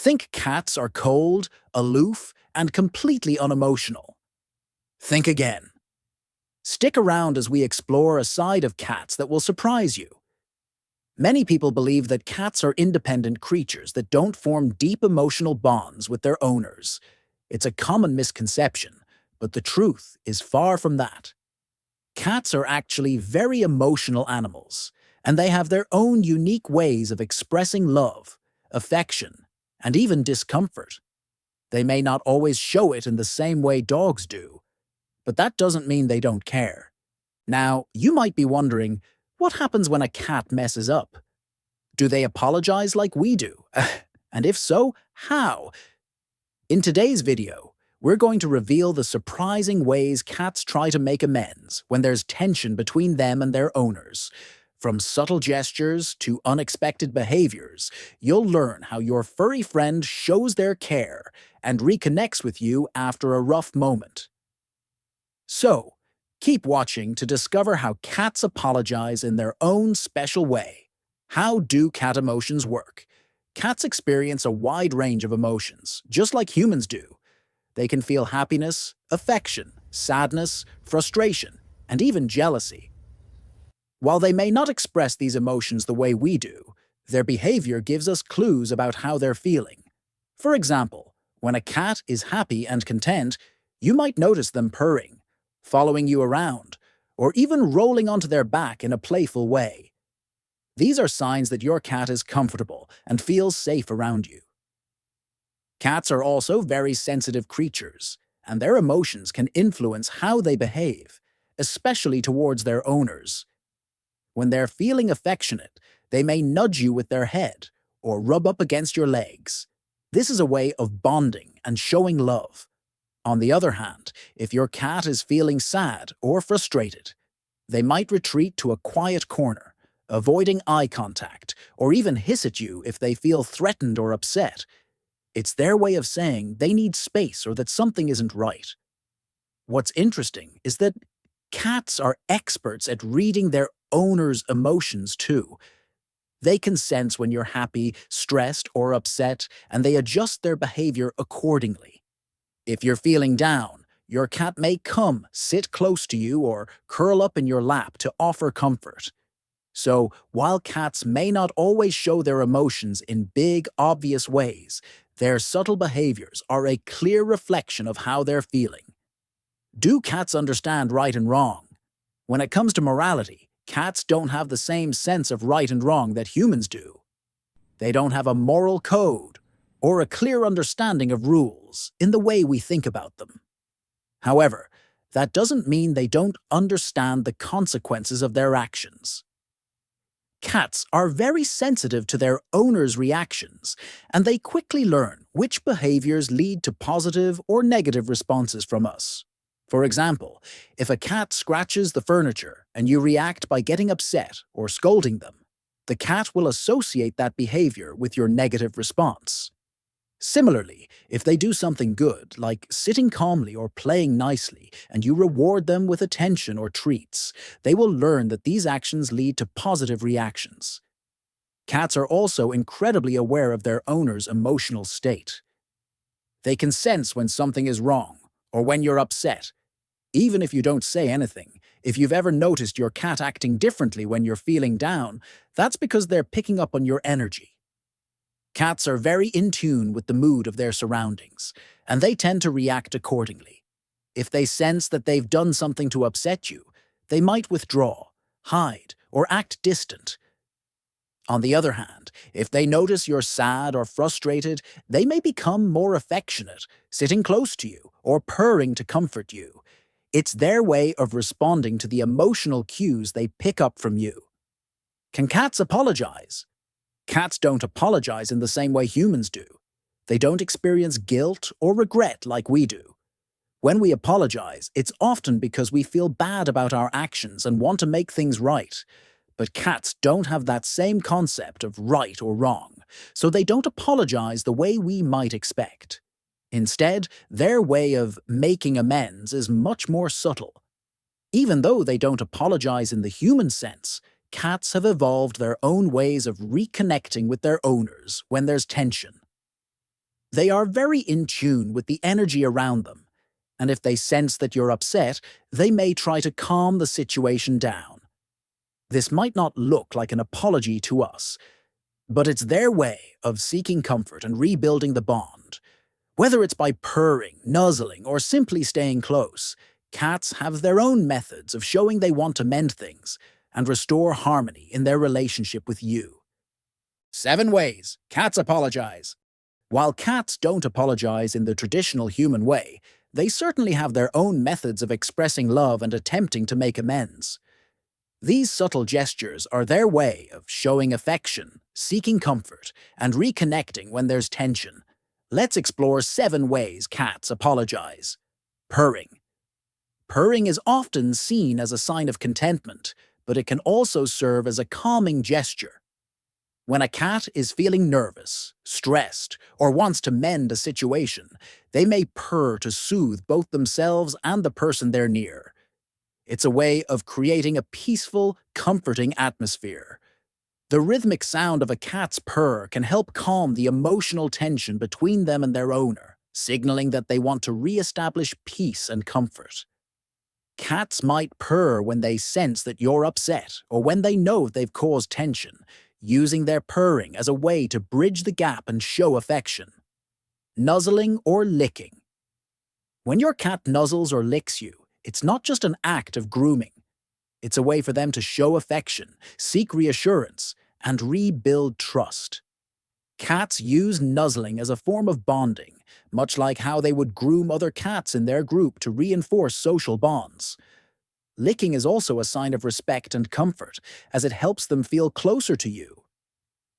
Think cats are cold, aloof, and completely unemotional. Think again. Stick around as we explore a side of cats that will surprise you. Many people believe that cats are independent creatures that don't form deep emotional bonds with their owners. It's a common misconception, but the truth is far from that. Cats are actually very emotional animals, and they have their own unique ways of expressing love, affection, and even discomfort. They may not always show it in the same way dogs do, but that doesn't mean they don't care. Now, you might be wondering, what happens when a cat messes up? Do they apologize like we do? And if so, how? In today's video, we're going to reveal the surprising ways cats try to make amends when there's tension between them and their owners. From subtle gestures to unexpected behaviors, you'll learn how your furry friend shows their care and reconnects with you after a rough moment. So, keep watching to discover how cats apologize in their own special way. How do cat emotions work? Cats experience a wide range of emotions, just like humans do. They can feel happiness, affection, sadness, frustration, and even jealousy. While they may not express these emotions the way we do, their behavior gives us clues about how they're feeling. For example, when a cat is happy and content, you might notice them purring, following you around, or even rolling onto their back in a playful way. These are signs that your cat is comfortable and feels safe around you. Cats are also very sensitive creatures, and their emotions can influence how they behave, especially towards their owners. When they're feeling affectionate, they may nudge you with their head or rub up against your legs. This is a way of bonding and showing love. On the other hand, if your cat is feeling sad or frustrated, they might retreat to a quiet corner, avoiding eye contact, or even hiss at you if they feel threatened or upset. It's their way of saying they need space or that something isn't right. What's interesting is that cats are experts at reading their owner's emotions too. They can sense when you're happy, stressed, or upset, and they adjust their behavior accordingly. If you're feeling down, your cat may come, sit close to you, or curl up in your lap to offer comfort. So, while cats may not always show their emotions in big, obvious ways, their subtle behaviors are a clear reflection of how they're feeling. Do cats understand right and wrong? When it comes to morality, cats don't have the same sense of right and wrong that humans do. They don't have a moral code or a clear understanding of rules in the way we think about them. However, that doesn't mean they don't understand the consequences of their actions. Cats are very sensitive to their owner's reactions, and they quickly learn which behaviors lead to positive or negative responses from us. For example, if a cat scratches the furniture and you react by getting upset or scolding them, the cat will associate that behavior with your negative response. Similarly, if they do something good, like sitting calmly or playing nicely, and you reward them with attention or treats, they will learn that these actions lead to positive reactions. Cats are also incredibly aware of their owner's emotional state. They can sense when something is wrong or when you're upset. Even if you don't say anything, if you've ever noticed your cat acting differently when you're feeling down, that's because they're picking up on your energy. Cats are very in tune with the mood of their surroundings, and they tend to react accordingly. If they sense that they've done something to upset you, they might withdraw, hide, or act distant. On the other hand, if they notice you're sad or frustrated, they may become more affectionate, sitting close to you or purring to comfort you. It's their way of responding to the emotional cues they pick up from you. Can cats apologize? Cats don't apologize in the same way humans do. They don't experience guilt or regret like we do. When we apologize, it's often because we feel bad about our actions and want to make things right. But cats don't have that same concept of right or wrong, so they don't apologize the way we might expect. Instead, their way of making amends is much more subtle. Even though they don't apologize in the human sense, cats have evolved their own ways of reconnecting with their owners when there's tension. They are very in tune with the energy around them, and if they sense that you're upset, they may try to calm the situation down. This might not look like an apology to us, but it's their way of seeking comfort and rebuilding the bond. Whether it's by purring, nuzzling, or simply staying close, cats have their own methods of showing they want to mend things and restore harmony in their relationship with you. 7 ways cats apologize. While cats don't apologize in the traditional human way, they certainly have their own methods of expressing love and attempting to make amends. These subtle gestures are their way of showing affection, seeking comfort, and reconnecting when there's tension. Let's explore 7 ways cats apologize. Purring. Purring is often seen as a sign of contentment, but it can also serve as a calming gesture. When a cat is feeling nervous, stressed, or wants to mend a situation, they may purr to soothe both themselves and the person they're near. It's a way of creating a peaceful, comforting atmosphere. The rhythmic sound of a cat's purr can help calm the emotional tension between them and their owner, signaling that they want to re-establish peace and comfort. Cats might purr when they sense that you're upset or when they know they've caused tension, using their purring as a way to bridge the gap and show affection. Nuzzling or licking. When your cat nuzzles or licks you, it's not just an act of grooming. It's a way for them to show affection, seek reassurance, and rebuild trust. Cats use nuzzling as a form of bonding, much like how they would groom other cats in their group to reinforce social bonds. Licking is also a sign of respect and comfort, as it helps them feel closer to you.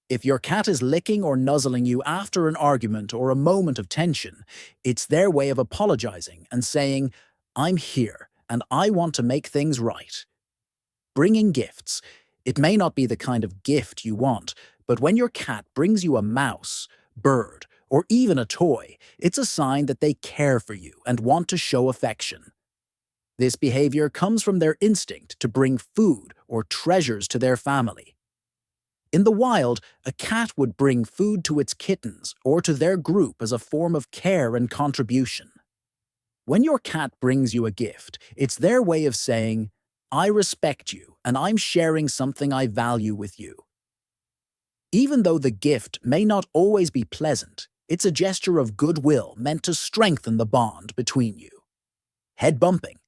If your cat is licking or nuzzling you after an argument or a moment of tension, it's their way of apologizing and saying, "I'm here, and I want to make things right." Bringing gifts. It may not be the kind of gift you want, but when your cat brings you a mouse, bird, or even a toy, it's a sign that they care for you and want to show affection. This behavior comes from their instinct to bring food or treasures to their family. In the wild, a cat would bring food to its kittens or to their group as a form of care and contribution. When your cat brings you a gift, it's their way of saying, "I respect you and I'm sharing something I value with you." Even though the gift may not always be pleasant, it's a gesture of goodwill meant to strengthen the bond between you. Head bumping.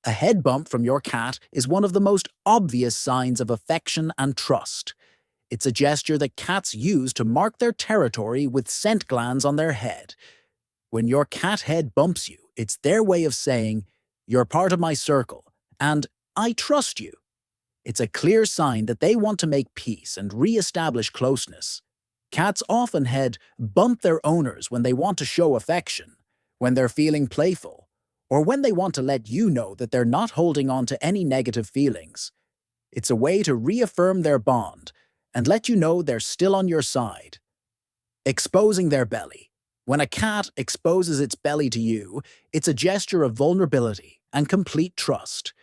A head bump from your cat is one of the most obvious signs of affection and trust. It's a gesture that cats use to mark their territory with scent glands on their head. When your cat head bumps you, it's their way of saying, "You're part of my circle," and "I trust you." It's a clear sign that they want to make peace and re-establish closeness. Cats often head bump their owners when they want to show affection, when they're feeling playful, or when they want to let you know that they're not holding on to any negative feelings. It's a way to reaffirm their bond and let you know they're still on your side. Exposing their belly. When a cat exposes its belly to you, it's a gesture of vulnerability and complete trust.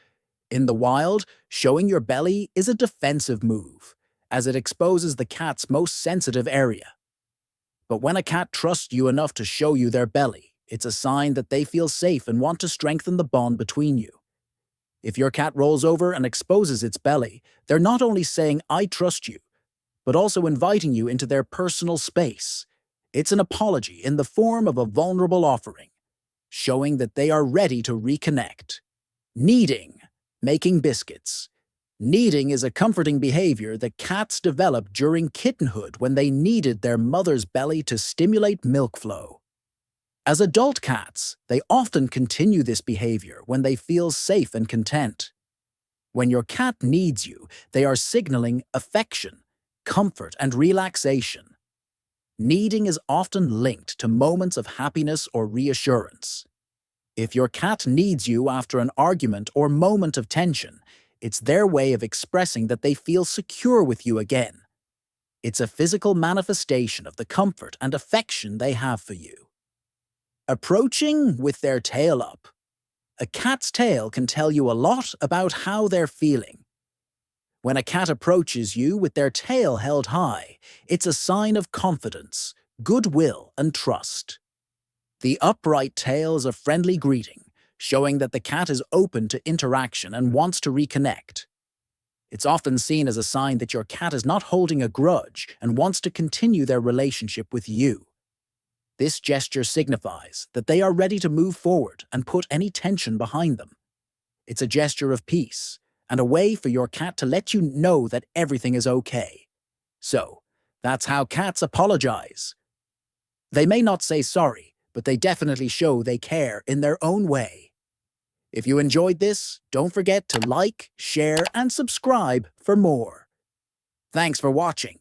In the wild, showing your belly is a defensive move, as it exposes the cat's most sensitive area. But when a cat trusts you enough to show you their belly, it's a sign that they feel safe and want to strengthen the bond between you. If your cat rolls over and exposes its belly, they're not only saying, "I trust you," but also inviting you into their personal space. It's an apology in the form of a vulnerable offering, showing that they are ready to reconnect. Kneading. Making biscuits. Kneading is a comforting behavior that cats developed during kittenhood when they kneaded their mother's belly to stimulate milk flow. As adult cats, they often continue this behavior when they feel safe and content. When your cat kneads you, they are signaling affection, comfort, and relaxation. Kneading is often linked to moments of happiness or reassurance. If your cat kneads you after an argument or moment of tension, it's their way of expressing that they feel secure with you again. It's a physical manifestation of the comfort and affection they have for you. Approaching with their tail up. A cat's tail can tell you a lot about how they're feeling. When a cat approaches you with their tail held high, it's a sign of confidence, goodwill and trust. The upright tail is a friendly greeting, showing that the cat is open to interaction and wants to reconnect. It's often seen as a sign that your cat is not holding a grudge and wants to continue their relationship with you. This gesture signifies that they are ready to move forward and put any tension behind them. It's a gesture of peace and a way for your cat to let you know that everything is okay. So, that's how cats apologize. They may not say sorry, but they definitely show they care in their own way. If you enjoyed this, don't forget to like, share, and subscribe for more. Thanks for watching.